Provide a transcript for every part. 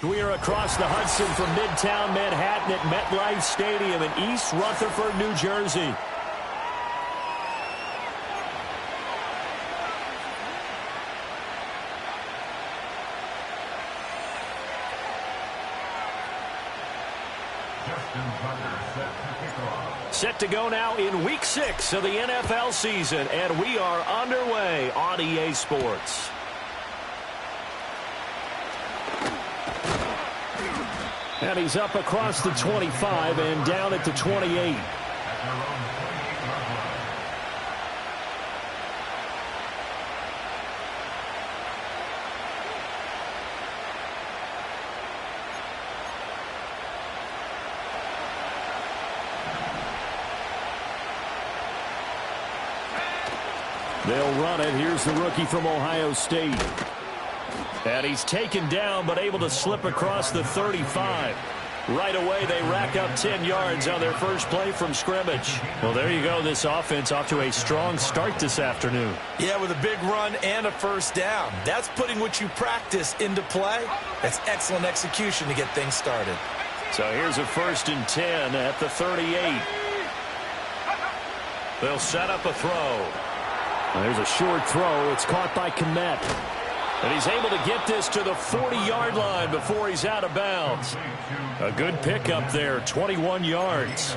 We are across the Hudson from Midtown Manhattan at MetLife Stadium in East Rutherford, New Jersey. Set to go now in Week 6 of the NFL season, and we are underway on EA Sports. And he's up across the 25 and down at the 28. They'll run it. Here's the rookie from Ohio State. And he's taken down but able to slip across the 35. Right away, they rack up 10 yards on their first play from scrimmage. Well, there you go. This offense off to a strong start this afternoon. Yeah, with a big run and a first down. That's putting what you practice into play. That's excellent execution to get things started. So here's a 1st and 10 at the 38. They'll set up a throw. There's a short throw. It's caught by Kmet. And he's able to get this to the 40-yard line before he's out of bounds. A good pickup there, 21 yards.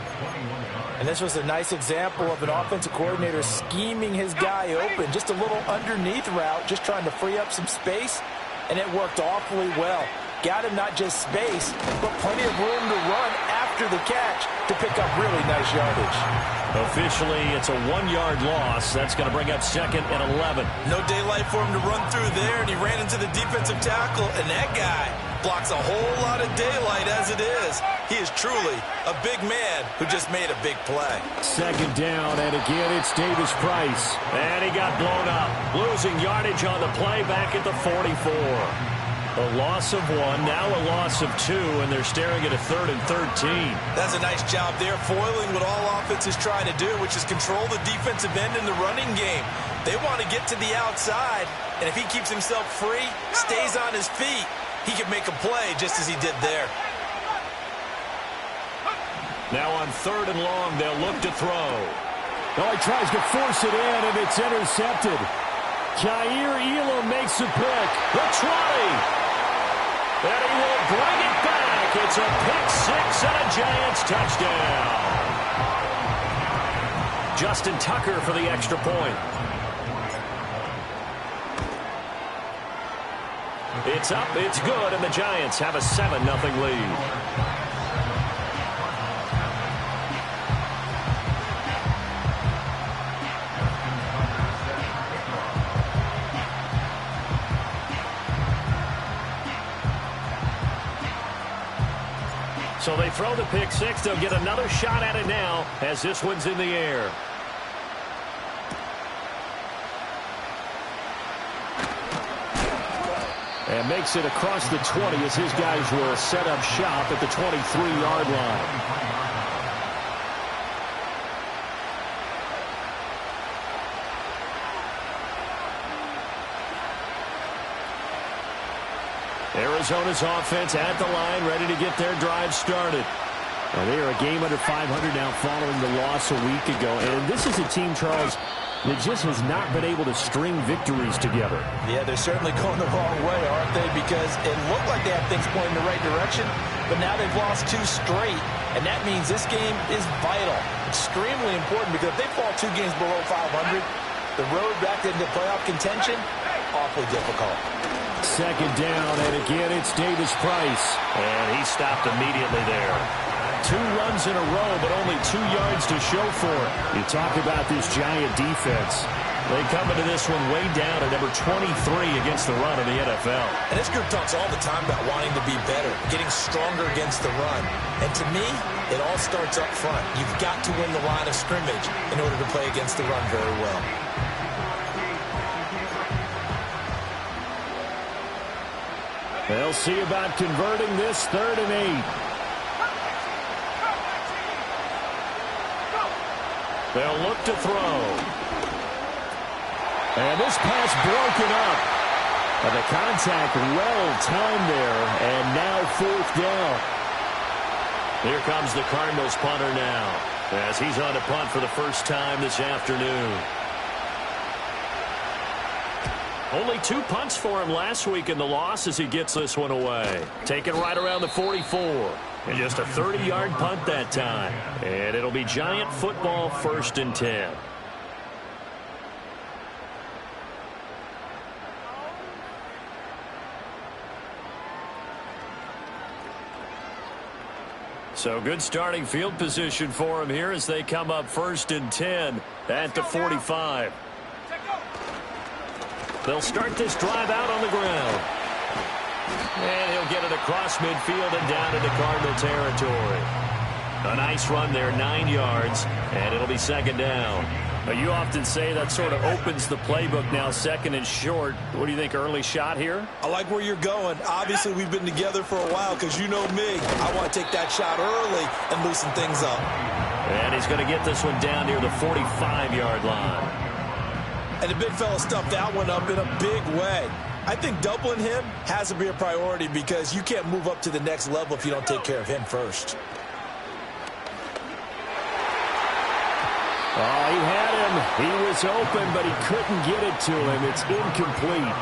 And this was a nice example of an offensive coordinator scheming his guy open. Just a little underneath route, just trying to free up some space. And it worked awfully well. Got him not just space, but plenty of room to run after the catch to pick up really nice yardage. Officially, it's a 1-yard loss. That's going to bring up 2nd and 11. No daylight for him to run through there, and he ran into the defensive tackle, and that guy blocks a whole lot of daylight as it is. He is truly a big man who just made a big play. 2nd down, and again, it's Davis Price. And he got blown up, losing yardage on the play back at the 44. A loss of 1, now a loss of 2, and they're staring at a 3rd and 13. That's a nice job there, foiling what all offense is trying to do, which is control the defensive end in the running game. They want to get to the outside, and if he keeps himself free, stays on his feet, he can make a play just as he did there. Now on 3rd and long, they'll look to throw. Oh, he tries to force it in, and it's intercepted. Jair Elam makes a pick. The 20. And he will bring it back. It's a pick 6 and a Giants touchdown. Justin Tucker for the extra point. It's up, it's good, and the Giants have a 7-0 lead. So they throw the pick 6. They'll get another shot at it now as this one's in the air. And makes it across the 20 as his guys will set up shop at the 23-yard line. Arizona's offense at the line, ready to get their drive started. They are a game under 500 now following the loss a week ago. And this is a team, Charles, that just has not been able to string victories together. Yeah, they're certainly going the wrong way, aren't they? Because it looked like they had things pointing in the right direction, but now they've lost 2 straight. And that means this game is vital, extremely important, because if they fall 2 games below 500, the road back into playoff contention, awfully difficult. 2nd down, and again, it's Davis Price. And he stopped immediately there. 2 runs in a row, but only 2 yards to show for it. You talk about this Giant defense. They come into this one way down at number 23 against the run in the NFL. And this group talks all the time about wanting to be better, getting stronger against the run. And to me, it all starts up front. You've got to win the line of scrimmage in order to play against the run very well. They'll see about converting this 3rd and 8. They'll look to throw. And this pass broken up. And the contact well timed there. And now 4th down. Here comes the Cardinals punter now, as he's on to punt for the first time this afternoon. Only 2 punts for him last week in the loss as he gets this one away. Taken right around the 44. And just a 30-yard punt that time. And it'll be Giant football, 1st and 10. So good starting field position for him here as they come up 1st and 10 at the 45. They'll start this drive out on the ground. And he'll get it across midfield and down into Cardinal territory. A nice run there, 9 yards, and it'll be 2nd down. You often say that sort of opens the playbook now, 2nd and short. What do you think, early shot here? I like where you're going. Obviously, we've been together for a while because you know me. I want to take that shot early and loosen things up. And he's going to get this one down near the 45-yard line. And the big fella stuffed that one up in a big way. I think doubling him has to be a priority because you can't move up to the next level if you don't take care of him first. Oh, he had him. He was open, but he couldn't get it to him. It's incomplete.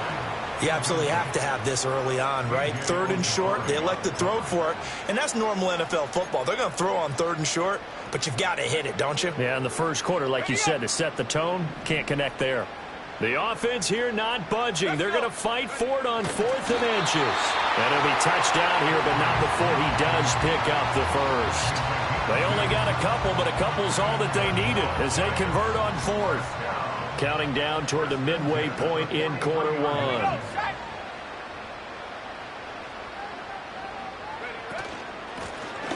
You absolutely have to have this early on, right? 3rd and short, they elect to throw for it, and that's normal NFL football. They're going to throw on 3rd and short, but you've got to hit it, don't you? Yeah, in the first quarter, like you said, to set the tone, can't connect there. The offense here not budging. They're going to fight for it on 4th and inches. And it'll be touchdown here, but not before he does pick up the first. They only got a couple, but a couple's all that they needed as they convert on 4th. Counting down toward the midway point in quarter 1.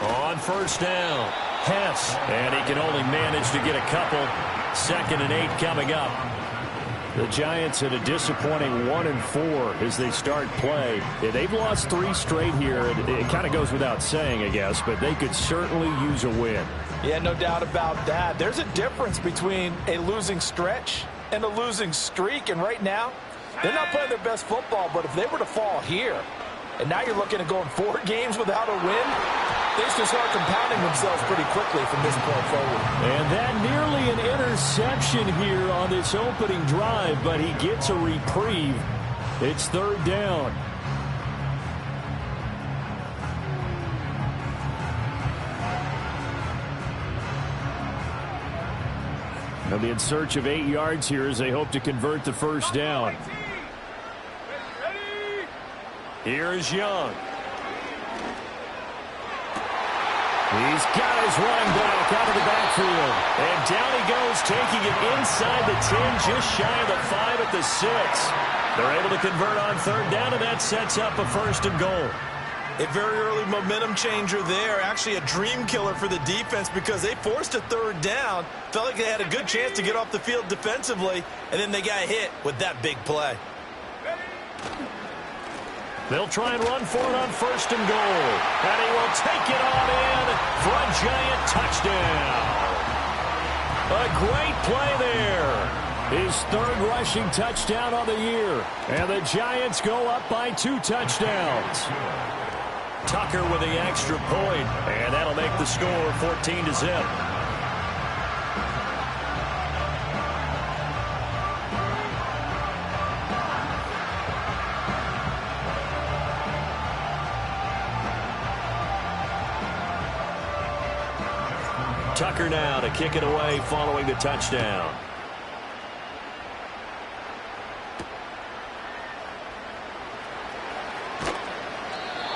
On 1st down, Hess. And he can only manage to get a couple. 2nd and 8 coming up. The Giants at a disappointing 1-4 as they start play. Yeah, they've lost 3 straight here. It kind of goes without saying, I guess, but they could certainly use a win. Yeah, no doubt about that. There's a difference between a losing stretch and a losing streak, and right now, they're not playing their best football, but if they were to fall here, and now you're looking at going 4 games without a win, things can start compounding themselves pretty quickly from this point forward. And that nearly an interception here on this opening drive, but he gets a reprieve. It's 3rd down. They'll be in search of 8 yards here as they hope to convert the 1st down. Here is Young. He's got his running back out of the backfield. And down he goes, taking it inside the 10, just shy of the 5 at the 6. They're able to convert on 3rd down, and that sets up a 1st and goal. A very early momentum changer there. Actually a dream killer for the defense because they forced a 3rd down. Felt like they had a good chance to get off the field defensively, and then they got hit with that big play. They'll try and run for it on 1st and goal. And he will take it on in for a Giant touchdown. A great play there. His 3rd rushing touchdown on the year. And the Giants go up by 2 touchdowns. Tucker with the extra point, and that'll make the score 14-0. Tucker now to kick it away following the touchdown.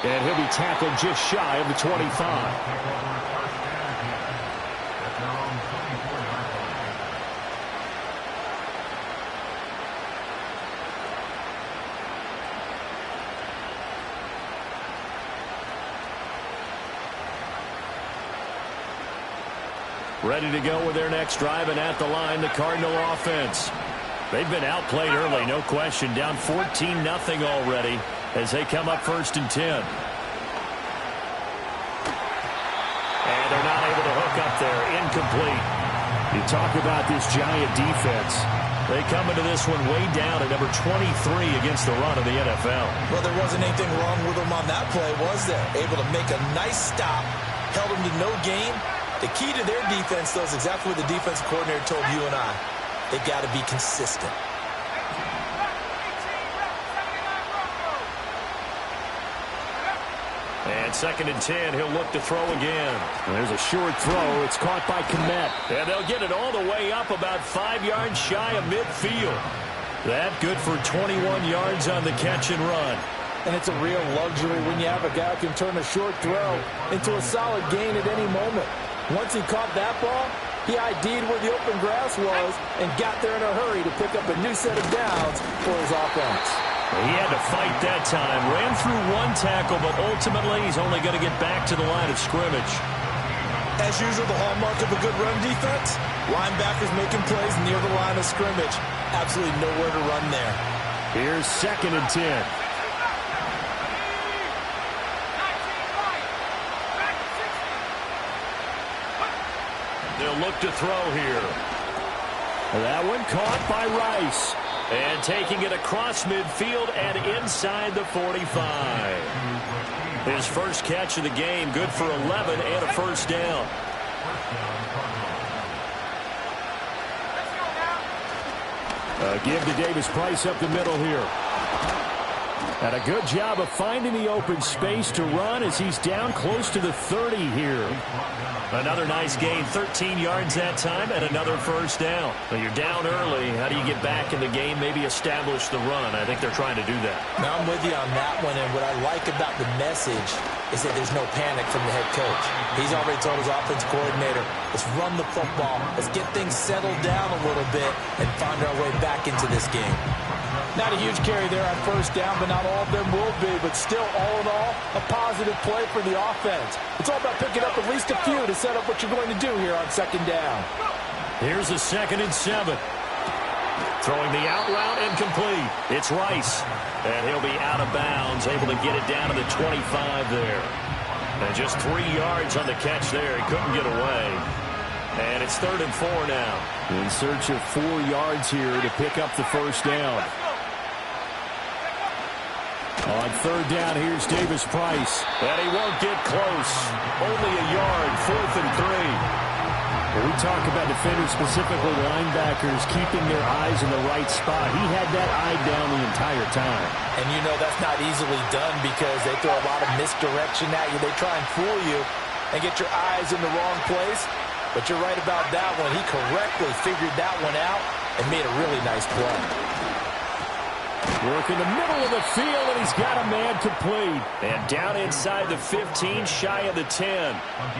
And he'll be tackled just shy of the 25. Ready to go with their next drive, and at the line, the Cardinal offense. They've been outplayed early, no question. Down 14-0 already as they come up 1st and 10. And they're not able to hook up there. Incomplete. You talk about this Giant defense. They come into this one way down at number 23 against the run of the NFL. Well, there wasn't anything wrong with them on that play, was there? Able to make a nice stop, held them to no gain. The key to their defense, though, is exactly what the defensive coordinator told you and I. They got to be consistent. And 2nd and 10, he'll look to throw again. There's a short throw. It's caught by Kmet. And they'll get it all the way up about 5 yards shy of midfield. That good for 21 yards on the catch and run. And it's a real luxury when you have a guy who can turn a short throw into a solid gain at any moment. Once he caught that ball, he ID'd where the open grass was and got there in a hurry to pick up a new set of downs for his offense. He had to fight that time. Ran through one tackle, but ultimately he's only going to get back to the line of scrimmage. As usual, the hallmark of a good run defense, linebackers making plays near the line of scrimmage. Absolutely nowhere to run there. Here's 2nd and 10. They'll look to throw here. That one caught by Rice. And taking it across midfield and inside the 45. His first catch of the game, good for 11 and a first down. Give to Davis-Price up the middle here. And a good job of finding the open space to run as he's down close to the 30 here. Another nice gain, 13 yards that time, and another first down. Well, you're down early. How do you get back in the game, maybe establish the run? I think they're trying to do that. Now, I'm with you on that one, and what I like about the message is that there's no panic from the head coach. He's already told his offensive coordinator, let's run the football, let's get things settled down a little bit, and find our way back into this game. Not a huge carry there on first down, but not all of them will be. But still, all in all, a positive play for the offense. It's all about picking up at least a few to set up what you're going to do here on 2nd down. Here's a 2nd and 7. Throwing the out route incomplete. It's Rice. And he'll be out of bounds, able to get it down to the 25 there. And just 3 yards on the catch there. He couldn't get away. And it's 3rd and 4 now. In search of 4 yards here to pick up the first down. On 3rd down, here's Davis-Price. And he won't get close. Only a yard, 4th and 3. When we talk about defenders, specifically linebackers, keeping their eyes in the right spot, he had that eye down the entire time. And you know that's not easily done because they throw a lot of misdirection at you. They try and fool you and get your eyes in the wrong place. But you're right about that one. He correctly figured that one out and made a really nice play. Work in the middle of the field, and he's got a man complete. And down inside the 15, shy of the 10.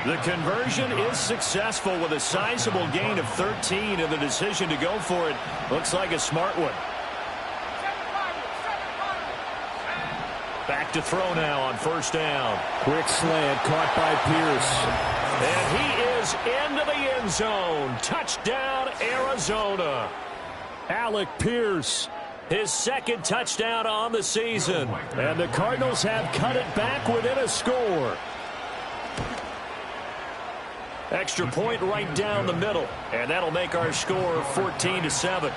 The conversion is successful with a sizable gain of 13, and the decision to go for it looks like a smart one. Back to throw now on first down. Quick slant caught by Pierce. And he is into the end zone. Touchdown, Arizona. Alec Pierce. His 2nd touchdown on the season. And the Cardinals have cut it back within a score. Extra point right down the middle. And that'll make our score 14-7.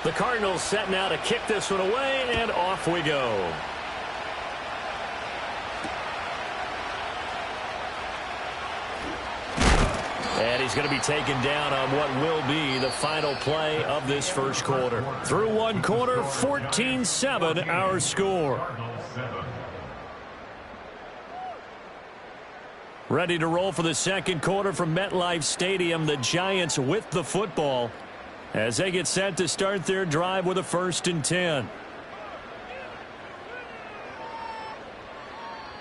The Cardinals setting out to kick this one away, and off we go. And he's going to be taken down on what will be the final play of this first quarter. Through one quarter, 14-7 our score. Ready to roll for the second quarter from MetLife Stadium. The Giants with the football as they get set to start their drive with a 1st and 10.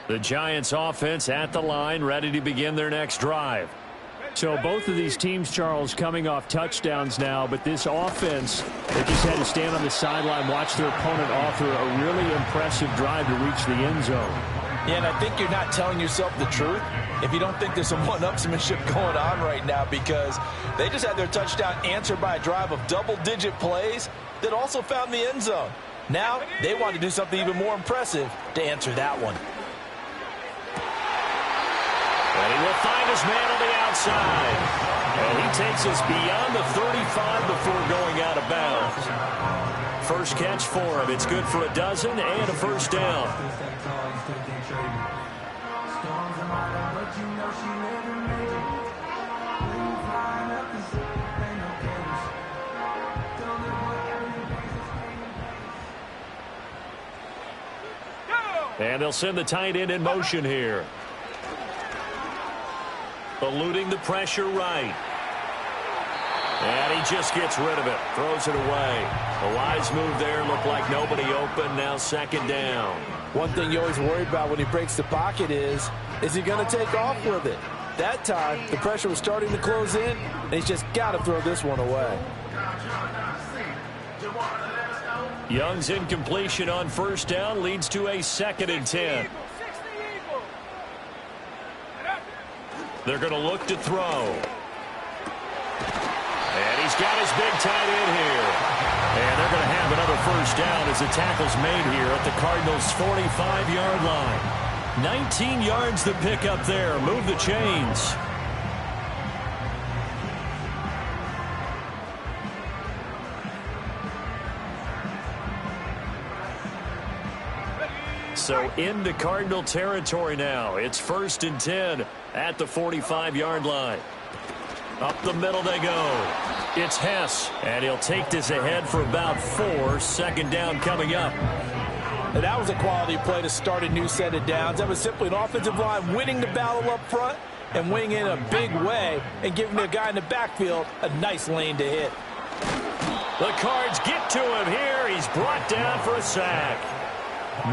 The Giants offense at the line, ready to begin their next drive. So both of these teams, Charles, coming off touchdowns now, but this offense, they just had to stand on the sideline, watch their opponent author a really impressive drive to reach the end zone. Yeah, and I think you're not telling yourself the truth if you don't think there's some one-upsmanship going on right now, because they just had their touchdown answered by a drive of double-digit plays that also found the end zone. Now they want to do something even more impressive to answer that one. And he will find his man on the outside. And he takes us beyond the 35 before going out of bounds. First catch for him. It's good for a dozen and a first down. And they'll send the tight end in motion here. Eluding the pressure right. And he just gets rid of it. Throws it away. A wise move there. Looked like nobody open. Now second down. One thing you always worry about when he breaks the pocket is he going to take off with it? That time, the pressure was starting to close in, and he's just got to throw this one away. Young's incompletion on first down leads to a 2nd and 10. They're going to look to throw. And he's got his big tight end here. And they're going to have another first down as the tackle's made here at the Cardinals' 45-yard line. 19 yards to pick up there. Move the chains. So into Cardinal territory now. It's 1st and 10 at the 45-yard line. Up the middle they go. It's Hess, and he'll take this ahead for about 4. 2nd down coming up. And that was a quality play to start a new set of downs. That was simply an offensive line winning the battle up front and winning in a big way and giving the guy in the backfield a nice lane to hit. The Cards get to him here. He's brought down for a sack.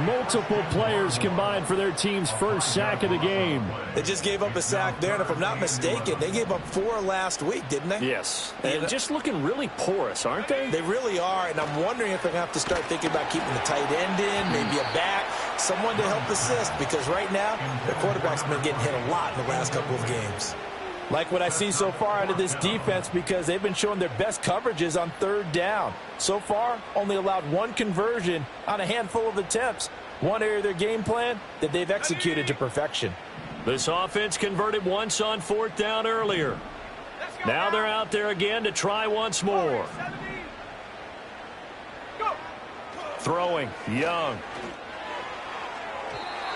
Multiple players combined for their team's first sack of the game. They just gave up a sack there, and if I'm not mistaken, they gave up 4 last week, didn't they? Yes. And just looking really porous, aren't they? They really are, and I'm wondering if they're going to have to start thinking about keeping the tight end in, maybe a back, someone to help assist, because right now, their quarterback's been getting hit a lot in the last couple of games. Like what I see so far out of this defense, because they've been showing their best coverages on 3rd down. So far, only allowed 1 conversion on a handful of attempts. One area of their game plan that they've executed to perfection. This offense converted once on 4th down earlier. Now they're out there again to try once more. Throwing, Young.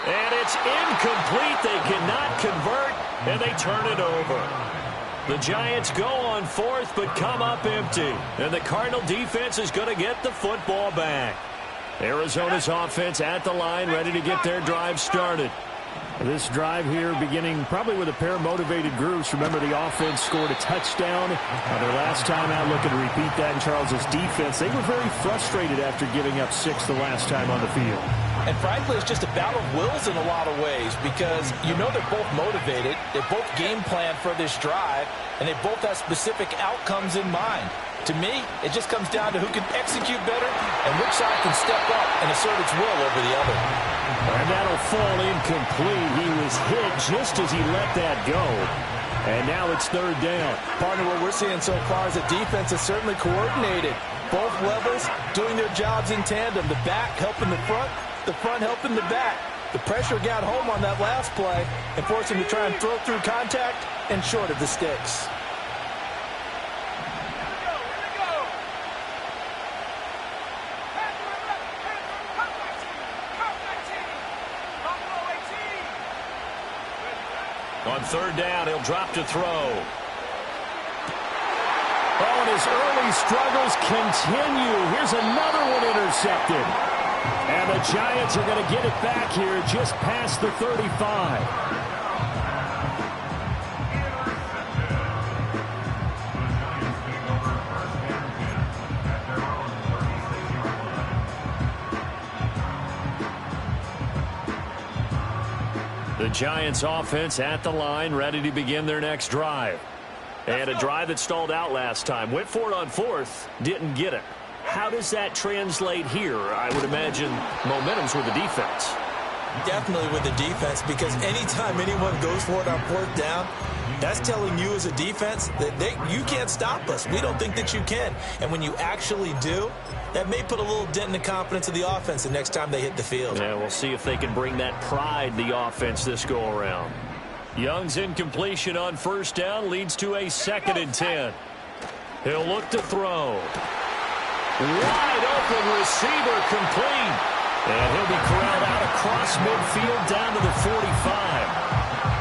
And it's incomplete. They cannot convert, and they turn it over. The Giants go on 4th, but come up empty. And the Cardinal defense is going to get the football back. Arizona's offense at the line, ready to get their drive started. This drive here beginning probably with a pair of motivated groups. Remember, the offense scored a touchdown their last time out, looking to repeat that in Charles's defense. They were very frustrated after giving up 6 the last time on the field. And frankly, it's just a battle of wills in a lot of ways, because you know they're both motivated, they both game plan for this drive, and they both have specific outcomes in mind. To me, it just comes down to who can execute better and which side can step up and assert its will over the other. And that'll fall incomplete. He was hit just as he let that go. And now it's 3rd down. Partner, what we're seeing so far is the defense is certainly coordinated. Both levels doing their jobs in tandem. The back helping the front helping the back. The pressure got home on that last play and forced him to try and throw through contact and short of the sticks. On 3rd down, he'll drop to throw. Oh, and his early struggles continue. Here's another one intercepted. And the Giants are going to get it back here just past the 35. The Giants offense at the line, ready to begin their next drive. And a drive that stalled out last time. Went for it on 4th, didn't get it. How does that translate here? I would imagine momentum's with the defense. Definitely with the defense, because anytime anyone goes for it on 4th down, that's telling you as a defense that you can't stop us. We don't think that you can. And when you actually do, that may put a little dent in the confidence of the offense the next time they hit the field. Yeah, we'll see if they can bring that pride, the offense, this go around. Young's incompletion on first down leads to a 2nd and 10. He'll look to throw. Wide open receiver complete. And he'll be corralled out across midfield down to the 45.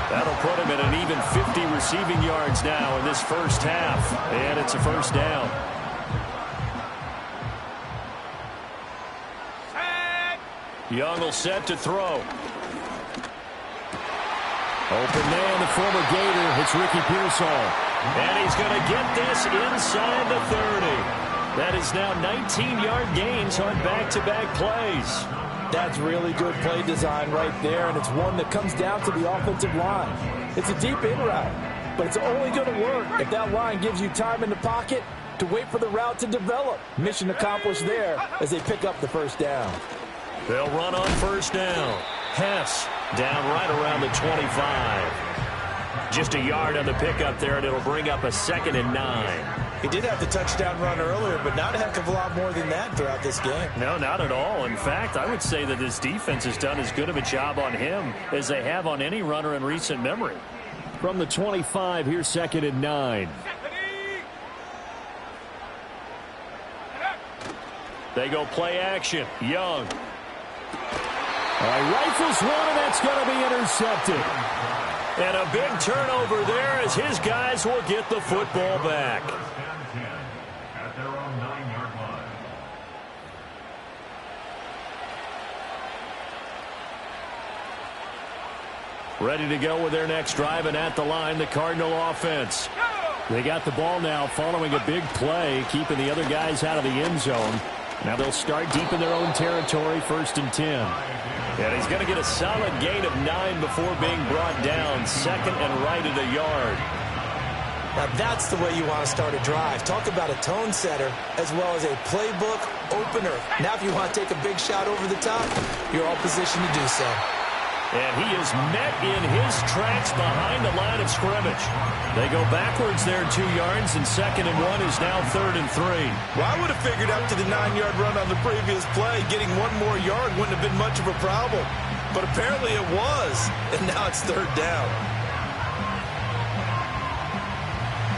That'll put him at an even 50 receiving yards now in this first half. And it's a first down. Young will set to throw. Open man, the former Gator. It's Ricky Pearsall. And he's going to get this inside the 30. That is now 19-yard gains on back-to-back plays. That's really good play design right there, and it's one that comes down to the offensive line. It's a deep in route, but it's only going to work if that line gives you time in the pocket to wait for the route to develop. Mission accomplished there as they pick up the first down. They'll run on first down. Hess down right around the 25. Just a yard on the pickup there, and it'll bring up a 2nd and 9. He did have the touchdown run earlier, but not a heck of a lot more than that throughout this game. No, not at all. In fact, I would say that this defense has done as good of a job on him as they have on any runner in recent memory. From the 25, here's 2nd and 9. They go play action. Young. All right, rifles one, and that's going to be intercepted. And a big turnover there as his guys will get the football back. Ready to go with their next drive, and at the line, the Cardinal offense. They got the ball now following a big play, keeping the other guys out of the end zone. Now they'll start deep in their own territory, 1st and 10. And he's going to get a solid gain of 9 before being brought down. 2nd and right at a yard. Now that's the way you want to start a drive. Talk about a tone setter as well as a playbook opener. Now if you want to take a big shot over the top, you're all positioned to do so. And he is met in his tracks behind the line of scrimmage. They go backwards there 2 yards, and 2nd and 1 is now 3rd and 3. Well, I would have figured up to the 9-yard run on the previous play. Getting 1 more yard wouldn't have been much of a problem. But apparently it was, and now it's 3rd down.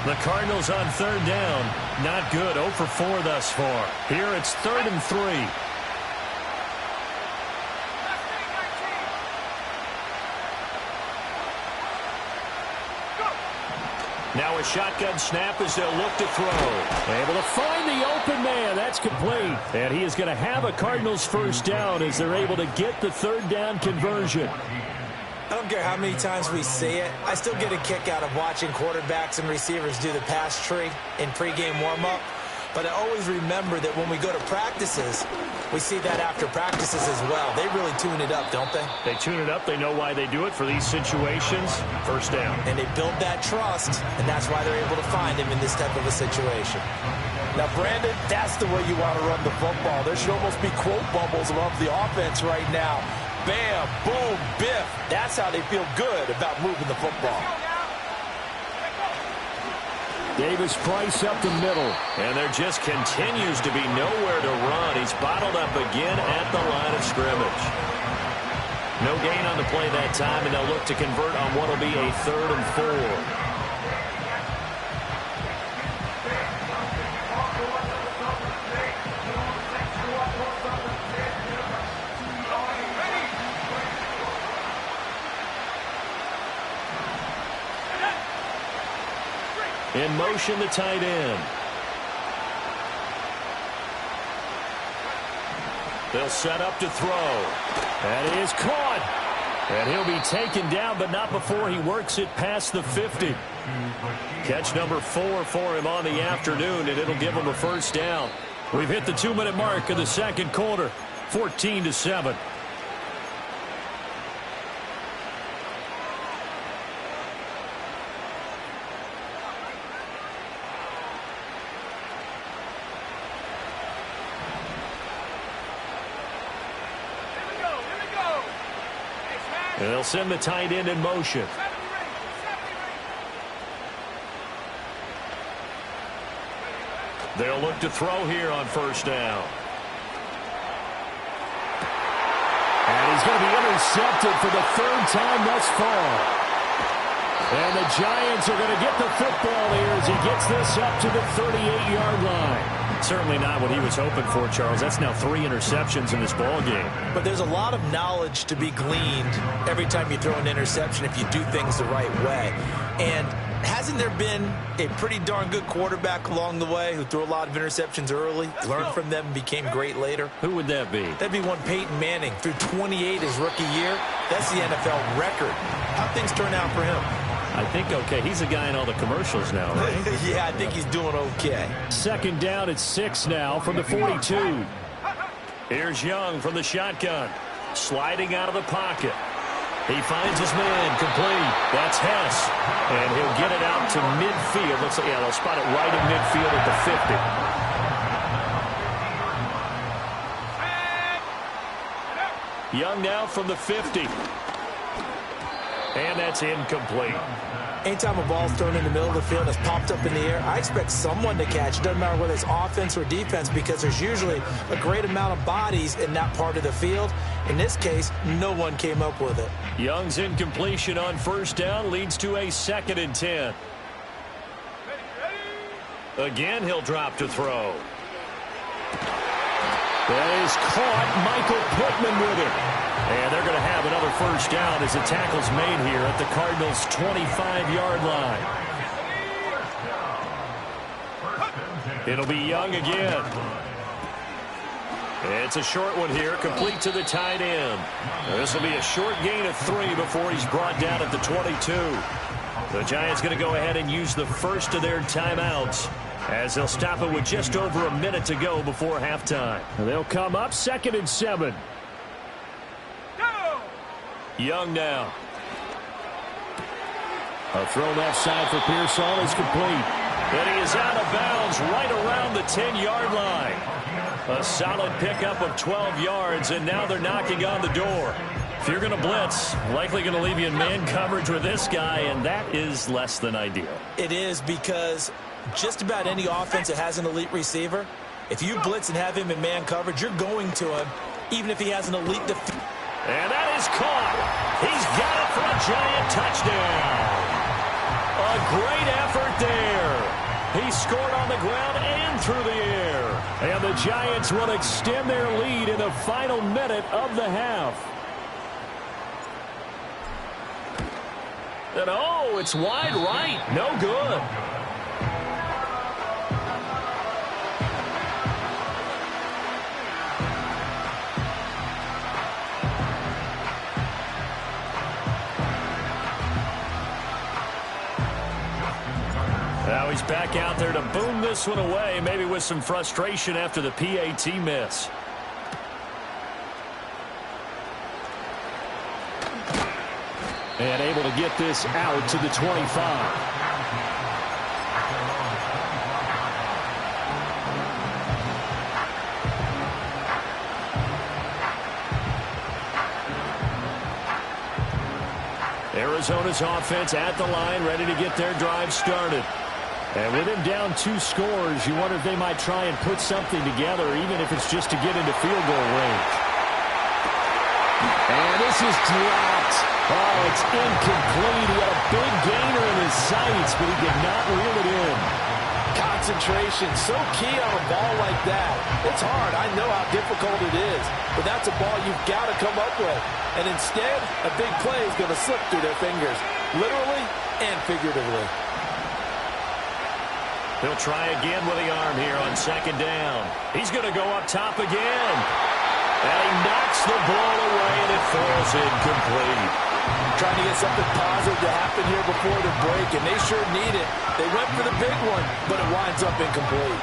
The Cardinals on 3rd down. Not good. 0 for 4 thus far. Here it's 3rd and 3. Now a shotgun snap as they'll look to throw. Able to find the open man. That's complete. And he is going to have a Cardinals first down as they're able to get the 3rd down conversion. I don't care how many times we see it. I still get a kick out of watching quarterbacks and receivers do the pass tree in pregame warm-up. But I always remember that when we go to practices, we see that after practices as well. They really tune it up, don't they? They tune it up. They know why they do it for these situations. First down. And they build that trust, and that's why they're able to find him in this type of a situation. Now, Brandon, that's the way you want to run the football. There should almost be quote bubbles above the offense right now. Bam, boom, biff. That's how they feel good about moving the football. Davis Price up the middle. And there just continues to be nowhere to run. He's bottled up again at the line of scrimmage. No gain on the play that time, and they'll look to convert on what will be a 3rd and 4. In motion, the tight end. They'll set up to throw. And it is caught. And he'll be taken down, but not before he works it past the 50. Catch number 4 for him on the afternoon, and it'll give him a first down. We've hit the 2-minute mark of the 2nd quarter, 14-7. And they'll send the tight end in motion. They'll look to throw here on first down. And he's going to be intercepted for the 3rd time thus far. And the Giants are going to get the football here as he gets this up to the 38-yard line. Certainly not what he was hoping for, Charles. That's now 3 interceptions in this ball game. But there's a lot of knowledge to be gleaned every time you throw an interception if you do things the right way. And hasn't there been a pretty darn good quarterback along the way who threw a lot of interceptions early, learned from them, and became great later? Who would that be? That'd be one Peyton Manning. Threw 28 his rookie year. That's the NFL record. How'd things turn out for him? I think okay. He's a guy in all the commercials now, right? Yeah, I think he's doing okay. Second down at 6 now from the 42. Here's Young from the shotgun. Sliding out of the pocket. He finds his man complete. That's Hess. And he'll get it out to midfield. Looks like, yeah, they'll spot it right in midfield at the 50. Young now from the 50. And that's incomplete. Anytime a ball's thrown in the middle of the field and it's popped up in the air, I expect someone to catch. It doesn't matter whether it's offense or defense because there's usually a great amount of bodies in that part of the field. In this case, no one came up with it. Young's incompletion on first down leads to a 2nd and 10. Again, he'll drop to throw. That is caught. Michael Pittman with it. And they're going to have another first down as the tackle's made here at the Cardinals' 25-yard line. It'll be Young again. It's a short one here, complete to the tight end. This will be a short gain of 3 before he's brought down at the 22. The Giants going to go ahead and use the first of their timeouts as they'll stop it with just over a minute to go before halftime. They'll come up 2nd and 7. Young now. A throw left side for Pearsall is complete. And he is out of bounds right around the 10-yard line. A solid pickup of 12 yards, and now they're knocking on the door. If you're going to blitz, likely going to leave you in man coverage with this guy, and that is less than ideal. It is because just about any offense that has an elite receiver, if you blitz and have him in man coverage, you're going to him, even if he has an elite defense. And that is caught. He's got it for a Giant touchdown. A great effort there. He scored on the ground and through the air. And the Giants will extend their lead in the final minute of the half. And oh, it's wide right. No good. Now he's back out there to boom this one away, maybe with some frustration after the PAT miss. And able to get this out to the 25. Arizona's offense at the line, ready to get their drive started. And with him down 2 scores, you wonder if they might try and put something together, even if it's just to get into field goal range. And this is dropped. Oh, it's incomplete. He had a big gainer in his sights, but he did not reel it in. Concentration, so key on a ball like that. It's hard. I know how difficult it is, but that's a ball you've got to come up with. And instead, a big play is going to slip through their fingers, literally and figuratively. He'll try again with the arm here on 2nd down. He's going to go up top again. And he knocks the ball away, and it falls incomplete. Trying to get something positive to happen here before the break, and they sure need it. They went for the big one, but it winds up incomplete.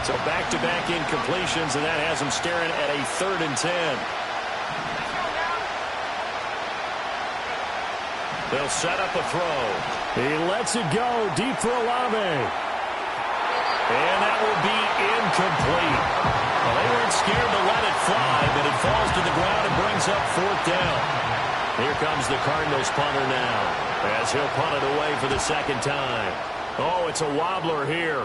So back-to-back incompletions, and that has them staring at a 3rd and 10. They'll set up a throw. He lets it go deep for Olave. And that will be incomplete. Well, they weren't scared to let it fly, but it falls to the ground and brings up 4th down. Here comes the Cardinals punter now, as he'll punt it away for the 2nd time. Oh, it's a wobbler here.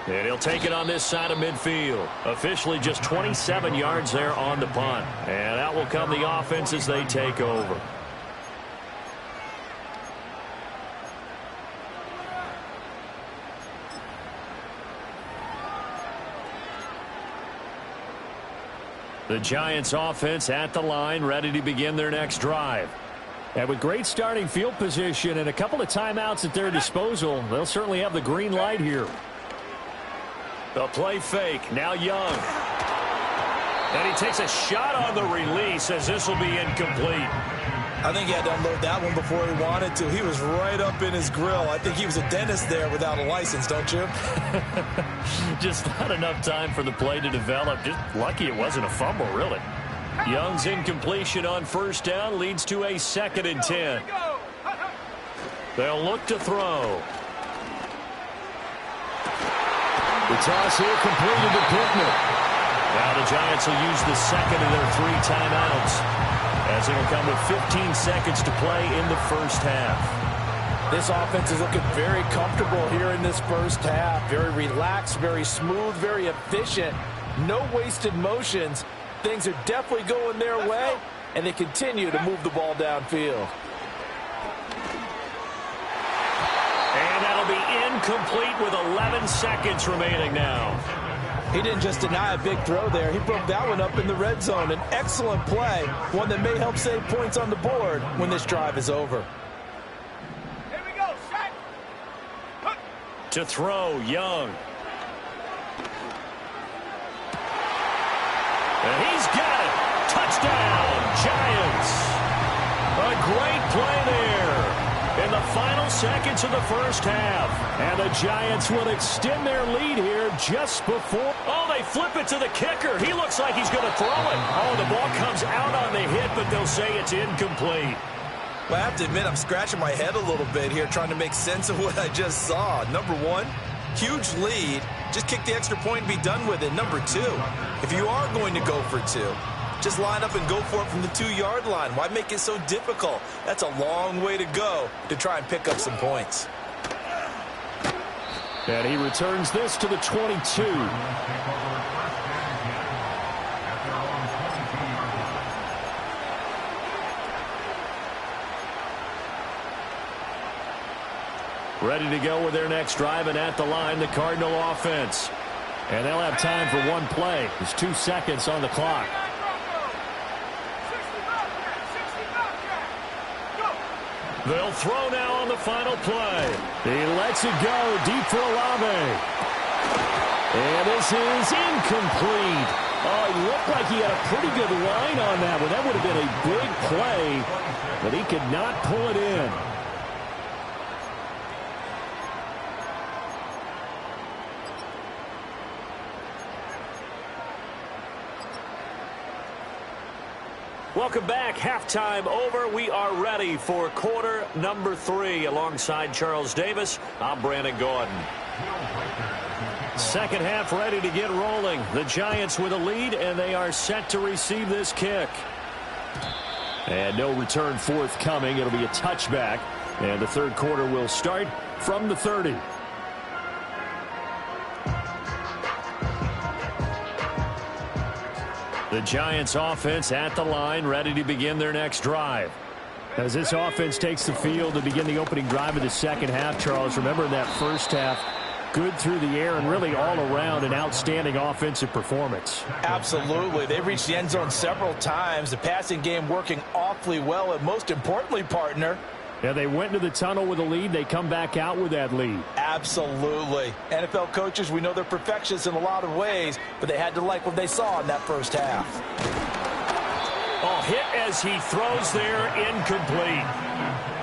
And he'll take it on this side of midfield. Officially just 27 yards there on the punt. And out will come the offense as they take over. The Giants offense at the line, ready to begin their next drive. And with great starting field position and a couple of timeouts at their disposal, they'll certainly have the green light here. The play fake, now Young. And he takes a shot on the release as this will be incomplete. I think he had to unload that one before he wanted to. He was right up in his grill. I think he was a dentist there without a license, don't you? Just not enough time for the play to develop. Just lucky it wasn't a fumble, really. Young's incompletion on first down leads to a 2nd and 10. They'll look to throw. The toss here completed to Pittman. Now the Giants will use the second of their 3 timeouts, as it'll come with 15 seconds to play in the first half. This offense is looking very comfortable here in this first half. Very relaxed, very smooth, very efficient. No wasted motions. Things are definitely going their way, and they continue to move the ball downfield. And that'll be incomplete with 11 seconds remaining now. He didn't just deny a big throw there. He broke that one up in the red zone. An excellent play, one that may help save points on the board when this drive is over. Here we go, set. To throw, Young. And he's got it. Touchdown, Giants. A great play there in the final seconds of the first half. And the Giants will extend their lead here just before. Oh, they flip it to the kicker. He looks like he's going to throw it. Oh, the ball comes out on the hit, but they'll say it's incomplete. Well, I have to admit, I'm scratching my head a little bit here trying to make sense of what I just saw. Number one, huge lead. Just kick the extra point and be done with it. Number two, if you are going to go for 2, just line up and go for it from the 2-yard line. Why make it so difficult? That's a long way to go to try and pick up some points. And he returns this to the 22. Ready to go with their next drive, and at the line, the Cardinal offense. And they'll have time for one play. There's 2 seconds on the clock. They'll throw now on the final play. He lets it go deep for Olave. And this is incomplete. Oh, he looked like he had a pretty good line on that one. That would have been a big play, but he could not pull it in. Welcome back. Halftime over. We are ready for quarter number 3. Alongside Charles Davis, I'm Brandon Gordon. Second half ready to get rolling. The Giants with a lead, and they are set to receive this kick. And no return forthcoming. It'll be a touchback. And the third quarter will start from the 30. The Giants offense at the line, ready to begin their next drive. As this offense takes the field to begin the opening drive of the second half, Charles, remember in that first half, good through the air and really all around an outstanding offensive performance. Absolutely. They reached the end zone several times. The passing game working awfully well, and most importantly, partner, yeah, they went into the tunnel with a lead. They come back out with that lead. Absolutely. NFL coaches, we know they're perfectionists in a lot of ways, but they had to like what they saw in that first half. Oh, hit as he throws there, incomplete.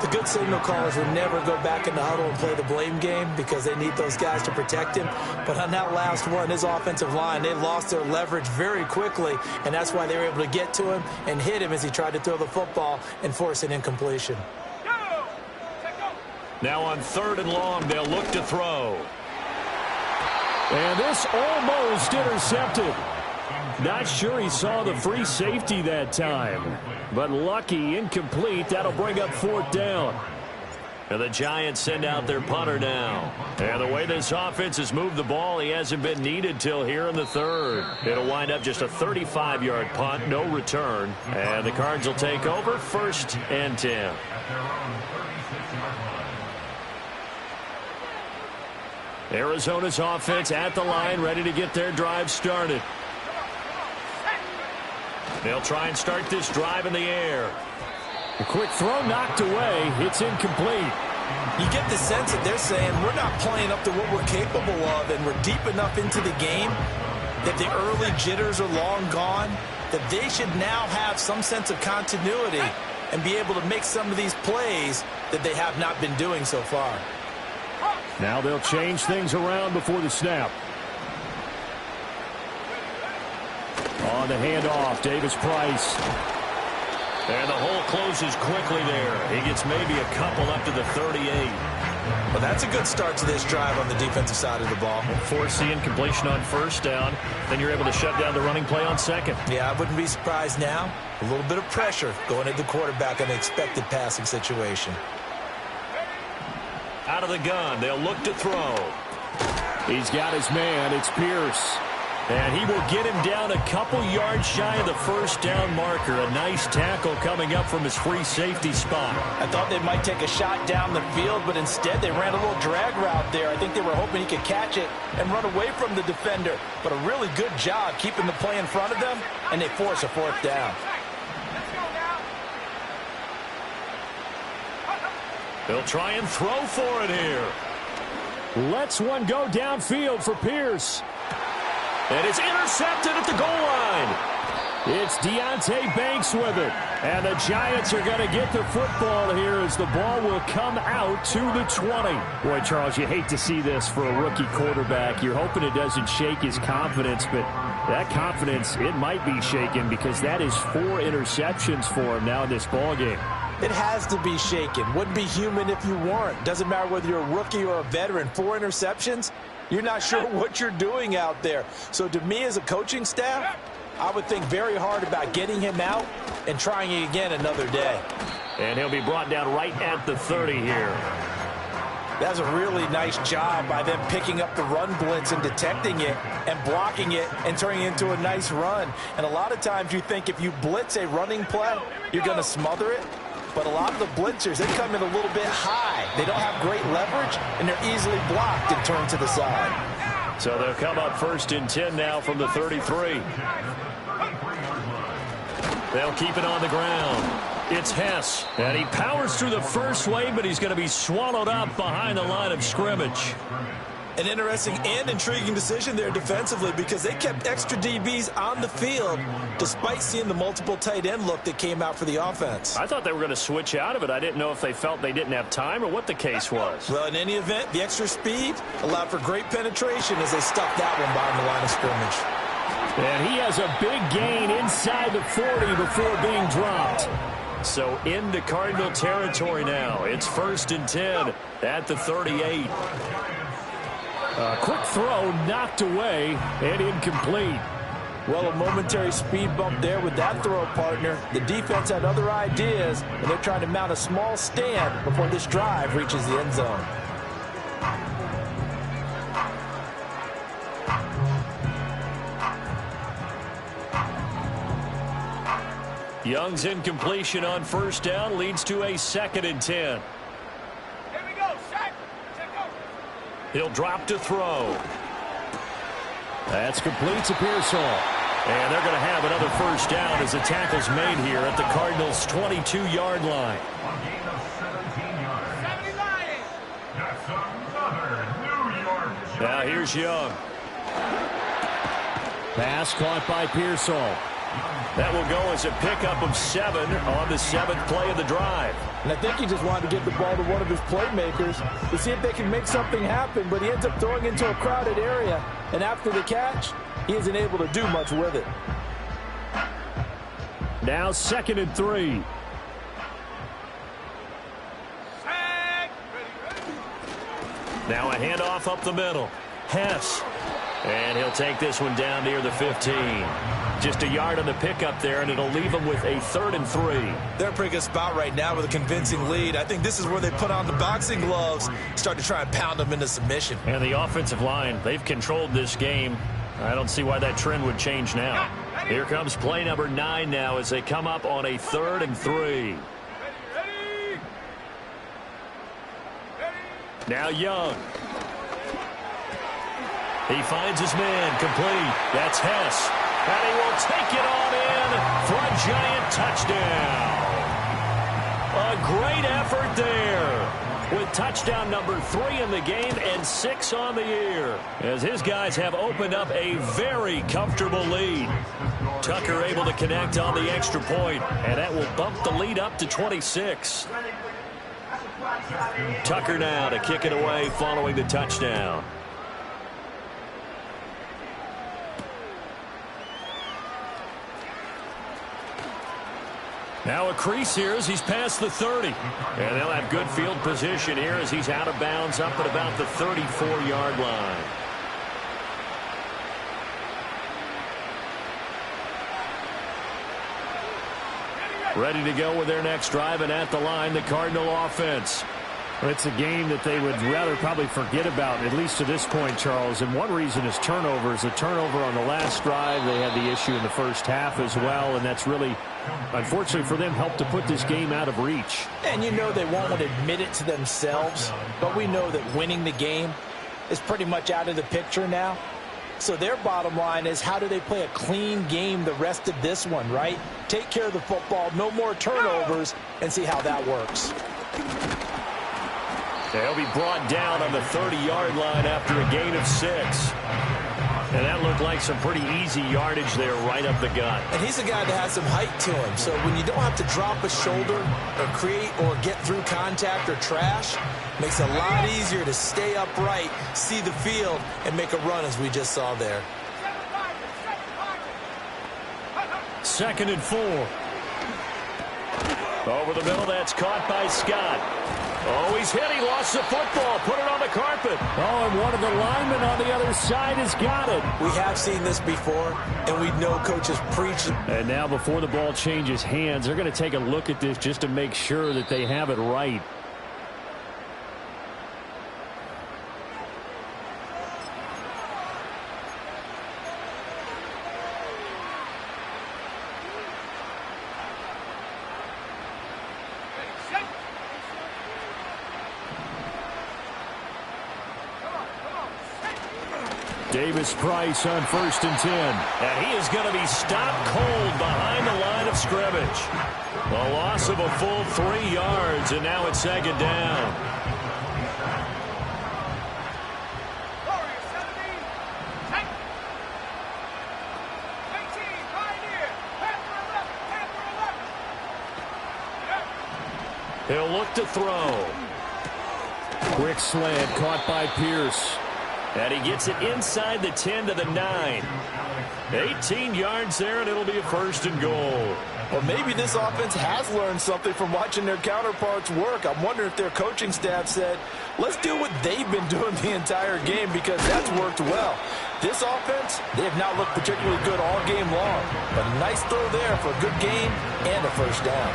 The good signal callers will never go back in the huddle and play the blame game because they need those guys to protect him. But on that last one, his offensive line, they lost their leverage very quickly, and that's why they were able to get to him and hit him as he tried to throw the football and force an incompletion. Now on 3rd and long, they'll look to throw. And this almost intercepted. Not sure he saw the free safety that time. But lucky, incomplete. That'll bring up 4th down. And the Giants send out their punter now. And the way this offense has moved the ball, he hasn't been needed till here in the 3rd. It'll wind up just a 35-yard punt, no return. And the Cards will take over 1st and 10. Arizona's offense at the line, ready to get their drive started. They'll try and start this drive in the air. A quick throw knocked away. It's incomplete. You get the sense that they're saying we're not playing up to what we're capable of, and we're deep enough into the game that the early jitters are long gone, that they should now have some sense of continuity and be able to make some of these plays that they have not been doing so far. Now they'll change things around before the snap. On the handoff, Davis Price. And the hole closes quickly there. He gets maybe a couple up to the 38. Well, that's a good start to this drive on the defensive side of the ball. Force the incompletion on first down. Then you're able to shut down the running play on second. Yeah, I wouldn't be surprised now. A little bit of pressure going at the quarterback on the expected passing situation. Out of the gun, they'll look to throw. He's got his man. It's Pierce. And he will get him down a couple yards shy of the first down marker. A nice tackle coming up from his free safety spot. I thought they might take a shot down the field, but instead they ran a little drag route there. I think they were hoping he could catch it and run away from the defender. But a really good job keeping the play in front of them, and they force a fourth down. They'll try and throw for it here. Lets one go downfield for Pierce. And it's intercepted at the goal line. It's Deonte Banks with it. And the Giants are going to get the football here as the ball will come out to the 20. Boy, Charles, you hate to see this for a rookie quarterback. You're hoping it doesn't shake his confidence, but that confidence, it might be shaken because that is 4 interceptions for him now in this ball game. It has to be shaken. Wouldn't be human if you weren't. Doesn't matter whether you're a rookie or a veteran. 4 interceptions, you're not sure what you're doing out there. So to me as a coaching staff, I would think very hard about getting him out and trying it again another day. And he'll be brought down right at the 30 here. That's a really nice job by them picking up the run blitz and detecting it and blocking it and turning it into a nice run. And a lot of times you think if you blitz a running play, you're going to smother it. But a lot of the blitzers, they come in a little bit high. They don't have great leverage, and they're easily blocked and turned to the side. So they'll come up 1st and 10 now from the 33. They'll keep it on the ground. It's Hess, and he powers through the first wave, but he's going to be swallowed up behind the line of scrimmage. An interesting and intriguing decision there defensively because they kept extra DBs on the field despite seeing the multiple tight end look that came out for the offense. I thought they were going to switch out of it. I didn't know if they felt they didn't have time or what the case was. Well, in any event, the extra speed allowed for great penetration as they stuffed that one behind the line of scrimmage. And he has a big gain inside the 40 before being dropped. So into Cardinal territory now. It's 1st and 10 at the 38. A quick throw knocked away and incomplete. Well, a momentary speed bump there with that throw, partner. The defense had other ideas, and they're trying to mount a small stand before this drive reaches the end zone. Young's incompletion on 1st down leads to a 2nd and 10. He'll drop to throw. That's complete to Pearsall. And they're going to have another 1st down as the tackle's made here at the Cardinals' 22-yard line. Now here's Young. Pass caught by Pearsall. That will go as a pickup of 7 on the 7th play of the drive. And I think he just wanted to get the ball to one of his playmakers to see if they can make something happen, but he ends up throwing into a crowded area. And after the catch, he isn't able to do much with it. Now 2nd and 3. Now a handoff up the middle. Hess. And he'll take this one down near the 15. Just a yard on the pickup there, and it'll leave them with a 3rd and 3. They're in a pretty good spot right now with a convincing lead. I think this is where they put on the boxing gloves, start to try and pound them into submission. And the offensive line, they've controlled this game. I don't see why that trend would change now. Here comes play number 9 now as they come up on a 3rd and 3. Now Young. He finds his man complete. That's Hess. And he will take it on in for a giant touchdown. A great effort there, with touchdown number 3 in the game and 6 on the year, as his guys have opened up a very comfortable lead. Tucker able to connect on the extra point, and that will bump the lead up to 26. Tucker now to kick it away following the touchdown. Now a crease here as he's past the 30. And they'll have good field position here as he's out of bounds up at about the 34-yard line. Ready to go with their next drive, and at the line, the Cardinal offense. It's a game that they would rather probably forget about, at least to this point, Charles. And one reason is turnovers. A turnover on the last drive. They had the issue in the first half as well, and that's really, unfortunately for them, helped to put this game out of reach. And you know they won't admit it to themselves, but we know that winning the game is pretty much out of the picture now. So their bottom line is, how do they play a clean game the rest of this one, right? Take care of the football, no more turnovers, and see how that works. They'll be brought down on the 30-yard line after a gain of 6. And that looked like some pretty easy yardage there right up the gut. And he's a guy that has some height to him. So when you don't have to drop a shoulder or create or get through contact or trash, makes it a lot easier to stay upright, see the field, and make a run as we just saw there. 2nd and 4. Over the middle, that's caught by Scott. Oh, he's hit. He lost the football. Put it on the carpet. Oh, and one of the linemen on the other side has got it. We have seen this before, and we know coaches preach. And now before the ball changes hands, they're going to take a look at this just to make sure that they have it right. Davis-Price on 1st and 10. And he is going to be stopped cold behind the line of scrimmage. A loss of a full 3 yards, and now it's 2nd down. He'll look to throw. Quick slant caught by Pierce. And he gets it inside the 10 to the 9. 18 yards there, and it'll be a 1st and goal. Well, maybe this offense has learned something from watching their counterparts work. I'm wondering if their coaching staff said, let's do what they've been doing the entire game, because that's worked well. This offense, they have not looked particularly good all game long. But a nice throw there for a good gain and a 1st down.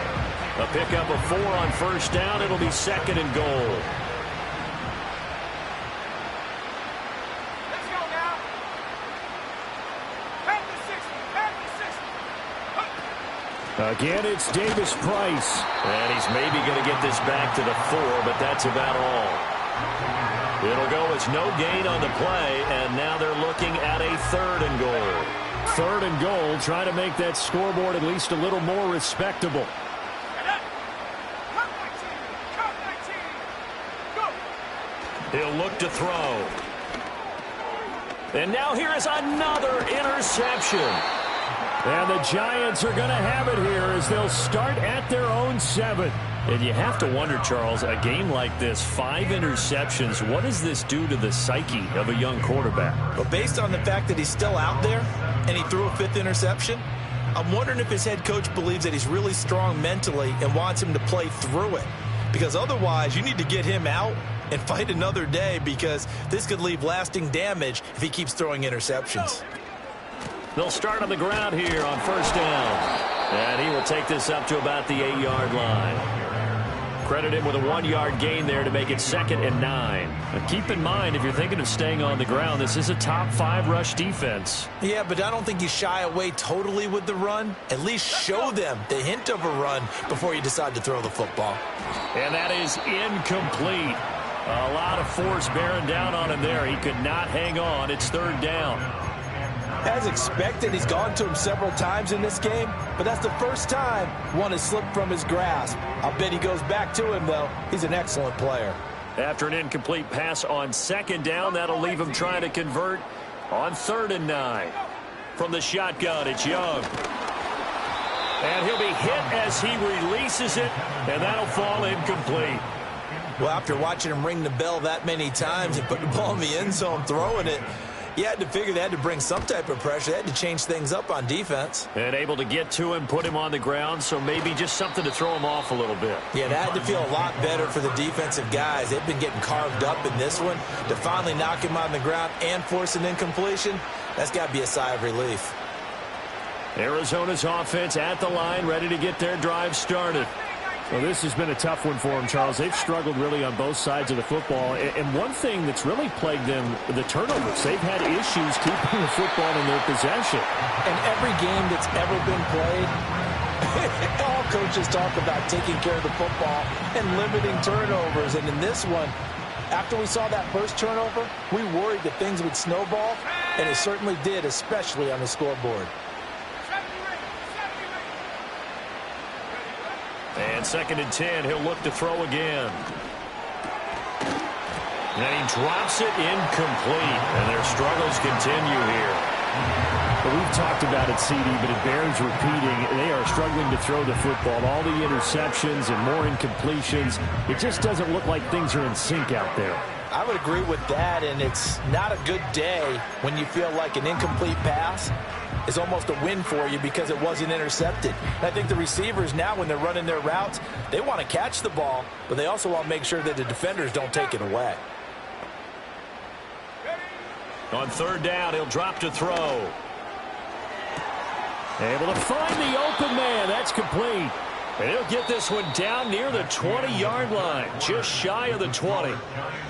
A pickup of 4 on 1st down. It'll be 2nd and goal. Again, it's Davis-Price. And he's maybe going to get this back to the 4, but that's about all. It'll go as no gain on the play, and now they're looking at a 3rd and goal. 3rd and goal, trying to make that scoreboard at least a little more respectable. He'll look to throw. And now here is another interception. And the Giants are going to have it here as they'll start at their own 7. And you have to wonder, Charles, a game like this, 5 interceptions, what does this do to the psyche of a young quarterback? But based on the fact that he's still out there and he threw a 5th interception, I'm wondering if his head coach believes that he's really strong mentally and wants him to play through it. Because otherwise, you need to get him out and fight another day, because this could leave lasting damage if he keeps throwing interceptions. They'll start on the ground here on 1st down. And he will take this up to about the 8-yard line. Credit him with a 1-yard gain there to make it 2nd and 9. Now keep in mind, if you're thinking of staying on the ground, this is a top 5 rush defense. Yeah, but I don't think you shy away totally with the run. At least show them the hint of a run before you decide to throw the football. And that is incomplete. A lot of force bearing down on him there. He could not hang on. It's 3rd down. As expected, he's gone to him several times in this game, but that's the first time one has slipped from his grasp. I'll bet he goes back to him, though. He's an excellent player. After an incomplete pass on second down, that'll leave him trying to convert on 3rd and 9. From the shotgun, it's Young. And he'll be hit as he releases it, and that'll fall incomplete. Well, after watching him ring the bell that many times and put the ball in the end zone throwing it, you had to figure they had to bring some type of pressure. They had to change things up on defense. And able to get to him, put him on the ground, so maybe just something to throw him off a little bit. Yeah, that had to feel a lot better for the defensive guys. They've been getting carved up in this one. To finally knock him on the ground and force an incompletion, that's got to be a sigh of relief. Arizona's offense at the line, ready to get their drive started. Well, this has been a tough one for them, Charles. They've struggled really on both sides of the football. And one thing that's really plagued them, the turnovers. They've had issues keeping the football in their possession. In every game that's ever been played, all coaches talk about taking care of the football and limiting turnovers. And in this one, after we saw that first turnover, we worried that things would snowball, and it certainly did, especially on the scoreboard. And 2nd and 10, he'll look to throw again. And he drops it incomplete, and their struggles continue here. Well, we've talked about it, CD, but it bears repeating. They are struggling to throw the football. All the interceptions and more incompletions. It just doesn't look like things are in sync out there. I would agree with that, and it's not a good day when you feel like an incomplete pass is almost a win for you because it wasn't intercepted. And I think the receivers now, when they're running their routes, they want to catch the ball, but they also want to make sure that the defenders don't take it away. On 3rd down, he'll drop to throw. Able to find the open man. That's complete. And he'll get this one down near the 20-yard line, just shy of the 20.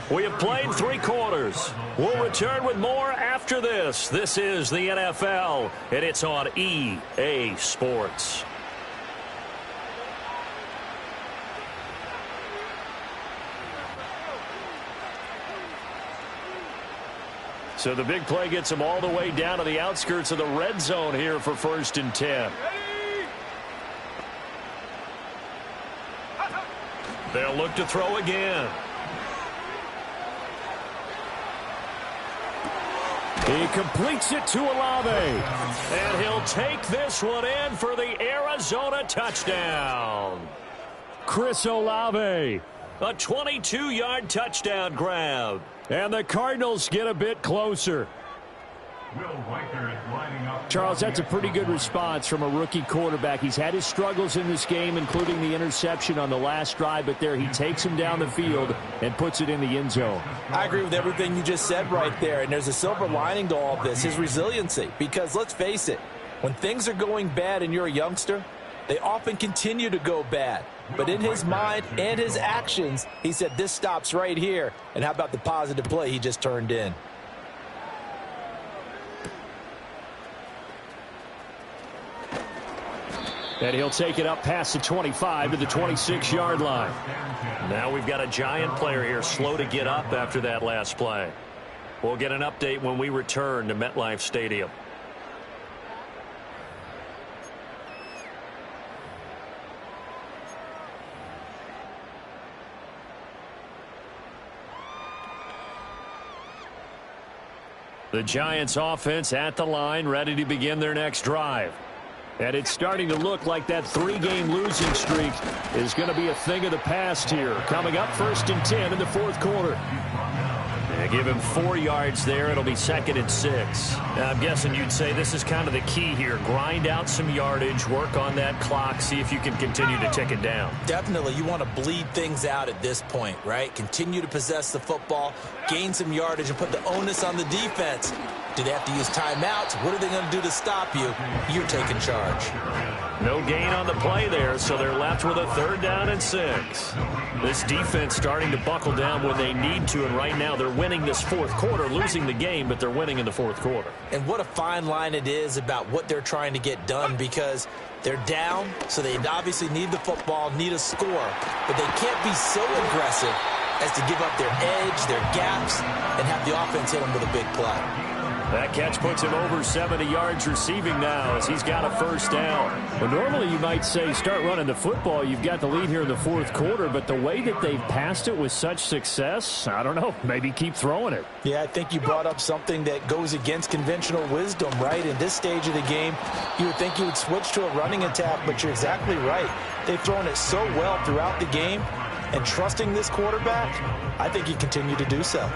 We have played 3 quarters. We'll return with more after this. This is the NFL, and it's on EA Sports. So the big play gets him all the way down to the outskirts of the red zone here for 1st and 10. They'll look to throw again. He completes it to Olave. And he'll take this one in for the Arizona touchdown. Chris Olave. A 22-yard touchdown grab. And the Cardinals get a bit closer. Charles, that's a pretty good response from a rookie quarterback. He's had his struggles in this game, including the interception on the last drive, but there he takes him down the field and puts it in the end zone. I agree with everything you just said right there, and there's a silver lining to all of this, his resiliency. Because let's face it, when things are going bad and you're a youngster, they often continue to go bad. But in his mind and his actions, he said, this stops right here. And how about the positive play he just turned in? And he'll take it up past the 25 to the 26-yard line. Now we've got a Giant player here slow to get up after that last play. We'll get an update when we return to MetLife Stadium. The Giants offense at the line, ready to begin their next drive. And it's starting to look like that 3-game losing streak is going to be a thing of the past here. Coming up 1st and 10 in the 4th quarter. They give him 4 yards there. It'll be 2nd and 6. Now, I'm guessing you'd say this is kind of the key here. Grind out some yardage, work on that clock, see if you can continue to tick it down. Definitely, you want to bleed things out at this point, right? Continue to possess the football, gain some yardage, and put the onus on the defense. Do they have to use timeouts? What are they going to do to stop you? You're taking charge. No gain on the play there, so they're left with a 3rd down and 6. This defense starting to buckle down when they need to, and right now they're winning this 4th quarter, losing the game, but they're winning in the 4th quarter. And what a fine line it is about what they're trying to get done, because they're down, so they obviously need the football, need a score, but they can't be so aggressive as to give up their edge, their gaps, and have the offense hit them with a big play. That catch puts him over 70 yards receiving now as he's got a first down. Well, normally you might say start running the football. You've got the lead here in the fourth quarter, but the way that they've passed it with such success, I don't know, maybe keep throwing it. Yeah, I think you brought up something that goes against conventional wisdom, right? In this stage of the game, you would think you would switch to a running attack, but you're exactly right. They've thrown it so well throughout the game, and trusting this quarterback, I think you continue to do so.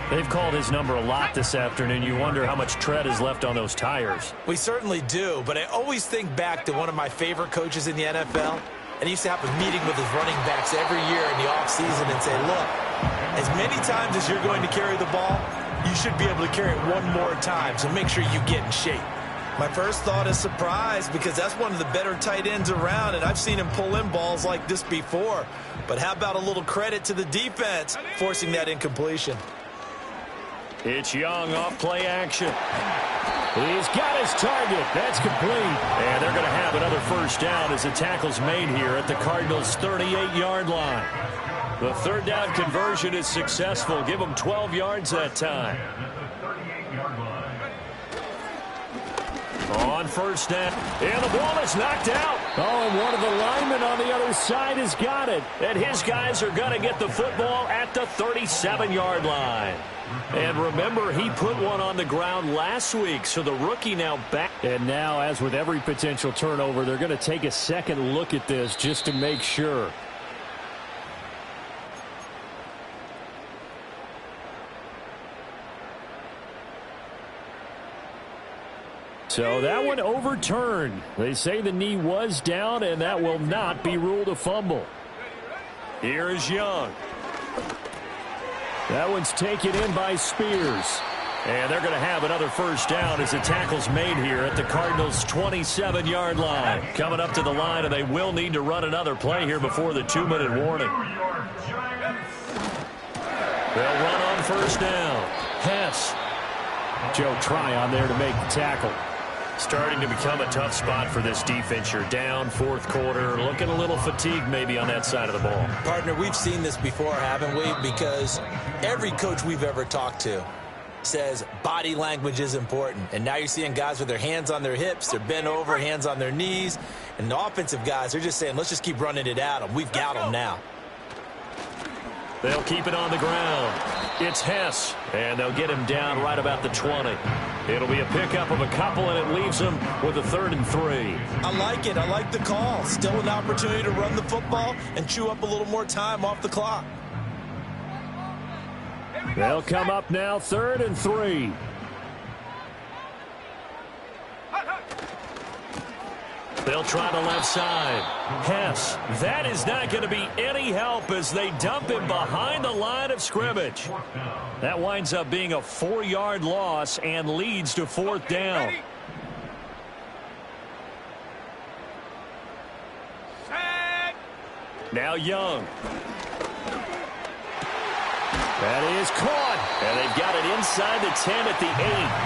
They've called his number a lot this afternoon. You wonder how much tread is left on those tires. We certainly do, but I always think back to one of my favorite coaches in the NFL, and he used to have a meeting with his running backs every year in the offseason and say, look, as many times as you're going to carry the ball, you should be able to carry it one more time, so make sure you get in shape. My first thought is surprise because that's one of the better tight ends around, and I've seen him pull in balls like this before. But how about a little credit to the defense forcing that incompletion? It's Young off play action. He's got his target. That's complete. And they're going to have another first down as the tackle's made here at the Cardinals' 38-yard line. The third down conversion is successful. Give them 12 yards that time. On first down. And the ball is knocked out. Oh, and one of the linemen on the other side has got it. And his guys are going to get the football at the 37-yard line. And remember, he put one on the ground last week, so the rookie now back. And now, as with every potential turnover, they're going to take a second look at this just to make sure. So that one overturned. They say the knee was down, and that will not be ruled a fumble. Here is Young. That one's taken in by Spears. And they're going to have another first down as the tackle's made here at the Cardinals' 27-yard line. Coming up to the line, and they will need to run another play here before the 2-minute warning. They'll run on first down. Hess. Joe Tryon there to make the tackle. Starting to become a tough spot for this defense. You're down fourth quarter, looking a little fatigued maybe on that side of the ball. Partner, we've seen this before, haven't we? Because every coach we've ever talked to says body language is important. And now you're seeing guys with their hands on their hips, they're bent over, hands on their knees. And the offensive guys, they're just saying, let's just keep running it at them. We've got them now. They'll keep it on the ground. It's Hess, and they'll get him down right about the 20. It'll be a pickup of a couple, and it leaves them with a 3rd and 3. I like it. I like the call. Still an opportunity to run the football and chew up a little more time off the clock. They'll come up now, 3rd and 3. They'll try the left side. Hess, that is not going to be any help as they dump him behind the line of scrimmage. That winds up being a 4-yard loss and leads to 4th down. Now Young. That is caught. And they've got it inside the 10 at the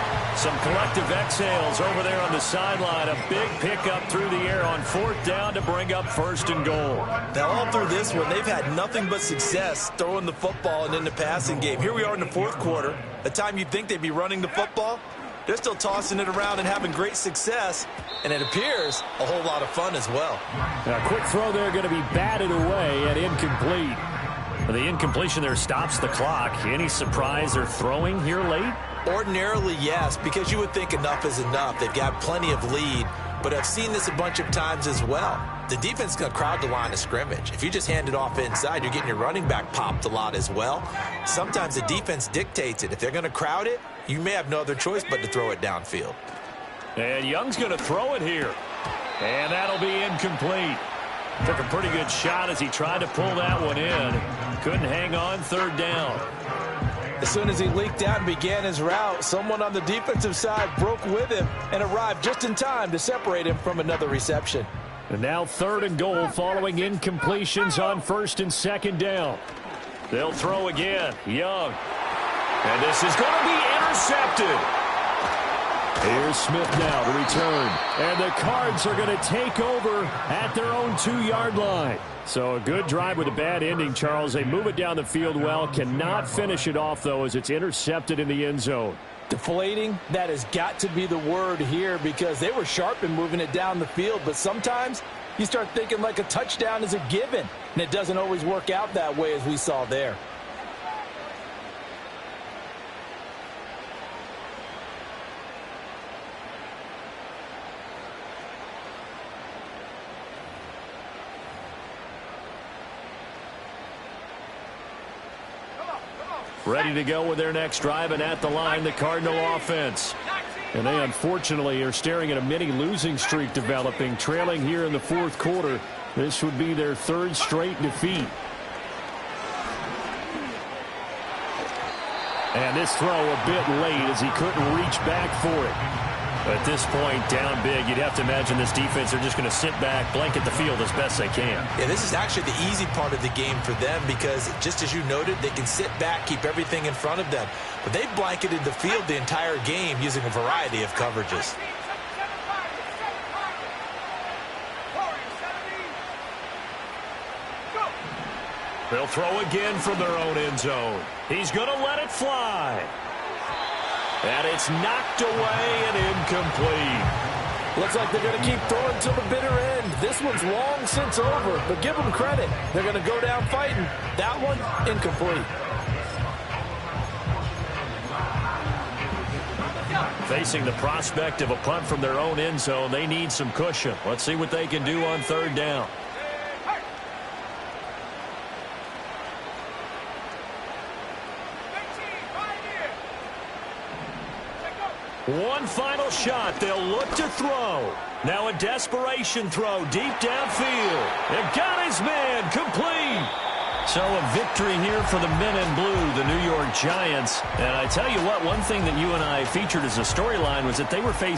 8. Some collective exhales over there on the sideline. A big pickup through the air on 4th down to bring up 1st and goal. Now, all through this one, they've had nothing but success throwing the football and in the passing game. Here we are in the 4th quarter. The time you'd think they'd be running the football, they're still tossing it around and having great success. And it appears a whole lot of fun as well. A quick throw there going to be batted away and incomplete. The incompletion there stops the clock. Any surprise they're throwing here late? Ordinarily, yes, because you would think enough is enough. They've got plenty of lead, but I've seen this a bunch of times as well. The defense is going to crowd the line of scrimmage. If you just hand it off inside, you're getting your running back popped a lot as well. Sometimes the defense dictates it. If they're going to crowd it, you may have no other choice but to throw it downfield. And Young's going to throw it here. And that'll be incomplete. Took a pretty good shot as he tried to pull that one in. Couldn't hang on, 3rd down. As soon as he leaked out and began his route, someone on the defensive side broke with him and arrived just in time to separate him from another reception. And now 3rd and goal following incompletions on 1st and 2nd down. They'll throw again. Young. And this is going to be intercepted. Here's Smith now to return. And the Cards are going to take over at their own 2-yard line. So a good drive with a bad ending, Charles. They move it down the field well. Cannot finish it off, though, as it's intercepted in the end zone. Deflating, that has got to be the word here because they were sharp in moving it down the field, but sometimes you start thinking like a touchdown is a given, and it doesn't always work out that way as we saw there. Ready to go with their next drive, and at the line, the Cardinal offense. And they unfortunately are staring at a mini losing streak developing, trailing here in the fourth quarter. This would be their third straight defeat. And this throw a bit late as he couldn't reach back for it. At this point, down big, you'd have to imagine this defense are just going to sit back, blanket the field as best they can. Yeah, this is actually the easy part of the game for them because, just as you noted, they can sit back, keep everything in front of them. But they blanketed the field the entire game using a variety of coverages. They'll throw again from their own end zone. He's going to let it fly. And it's knocked away and incomplete. Looks like they're going to keep throwing till the bitter end. This one's long since over, but give them credit. They're going to go down fighting. That one, incomplete. Facing the prospect of a punt from their own end zone, they need some cushion. Let's see what they can do on third down. One final shot. They'll look to throw. Now a desperation throw deep downfield. And got his man complete. So a victory here for the men in blue, the New York Giants. And I tell you what, one thing that you and I featured as a storyline was that they were facing